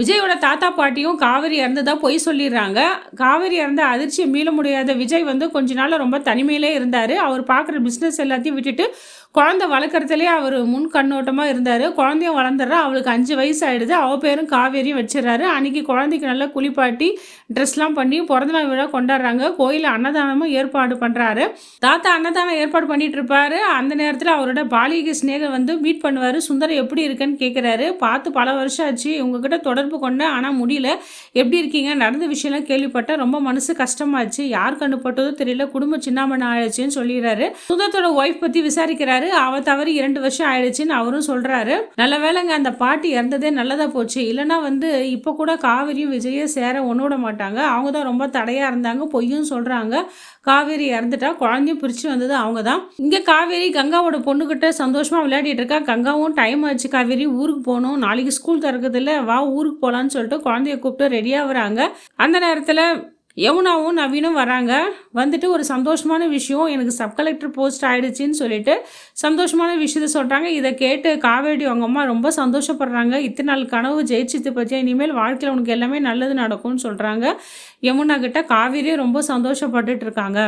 விஜயோட தாத்தா பாட்டியும் காவேரி இறந்ததா பொய் சொல்லிடுறாங்க. காவேரி இறந்த அதிர்ச்சிய மீள முடியாத விஜய் வந்து கொஞ்ச நாளா ரொம்ப தனிமையிலே இருந்தாரு. அவர் பார்க்குற பிசினஸ் எல்லாத்தையும் விட்டுட்டு, குழந்தை வளர்க்குறதுலயே அவரு முன் கண்ணோட்டமா இருந்தாரு. குழந்தையும் வளர்ந்துடுறா. அவளுக்கு 5 வயசு ஆயிடுது. அவ பேரும் காவேரியும் வச்சுடுறாரு. அன்னைக்கு குழந்தைக்கு நல்லா குளிப்பாட்டி, ட்ரெஸ்லாம் பண்ணி பிறந்தநாள் விழா கொண்டாடுறாங்க. கோயில்ல அன்னதானமும் ஏற்பாடு பண்றாரு. தாத்தா அன்னதானம் ஏற்பாடு பண்ணிட்டு இருப்பாரு. அந்த நேரத்துல அவரோட பாலிக சிநேகர் வந்து மீட் பண்ணுவாரு. சுந்தரம் எப்படி இருக்கன்னு கேட்குறாரு. பார்த்து பல வருஷம் ஆச்சு. உங்ககிட்ட தொடர்பு கொண்டேன். ஆனா முடியல. எப்படி இருக்கீங்க? நடந்த விஷயம்லாம் கேள்விப்பட்டேன். ரொம்ப மனசு கஷ்டமாச்சு. யார் கண்ணு பட்டதோ தெரியல. குடும்பம் சின்னாமண்ண ஆயிடுச்சுன்னு சொல்லிடுறாரு. சுந்தரத்தோட ஒய்ஃப் பத்தி விசாரிக்கிறாரு. அவ தவறி 2 வருஷம் ஆயிடுச்சுன்னு அவரும் சொல்றாரு. நல்ல வேளைங்க அந்த பாட்டி இறந்ததே நல்லதா போச்சு. இல்லைன்னா வந்து இப்ப கூட காவேரியும் விஜயும் சேர ஒண்ணு விட மாட்டாங்க. அவங்க தான் ரொம்ப தடையா இருந்தாங்க. பொய்யும் சொல்றாங்க. காவேரி இறந்துட்டா. குழந்தையும் பிரிச்சு வந்தது அவங்க தான். இங்க காவேரி கங்காவோட பொண்ணுகிட்ட சந்தோஷமா விளையாடிட்டு இருக்கா. கங்காவும் டைம் ஆச்சு காவேரி, ஊருக்கு போகணும். நாளைக்கு ஸ்கூல் திறக்குதுல்ல, வா ஊருக்கு போலான்னு சொல்லிட்டு குழந்தைய கூப்பிட்டு ரெடியா வராங்க. அந்த நேரத்துல யமுனாவும் நவீனும் வராங்க. வந்துட்டு ஒரு சந்தோஷமான விஷயம், எனக்கு சப் கலெக்டர் போஸ்ட் ஆயிடுச்சுன்னு சொல்லிட்டு சந்தோஷமான விஷயத்த சொல்றாங்க. இதை கேட்டு காவேரி அவங்க அம்மா ரொம்ப சந்தோஷப்படுறாங்க. இத்தனை நாள் கனவு ஜெயிச்சித்து பற்றியா, இனிமேல் வாழ்க்கையில் உனக்கு எல்லாமே நல்லது நடக்கும்னு சொல்றாங்க. யமுனா கிட்ட காவேரியும் ரொம்ப சந்தோஷப்பட்டுட்டு இருக்காங்க.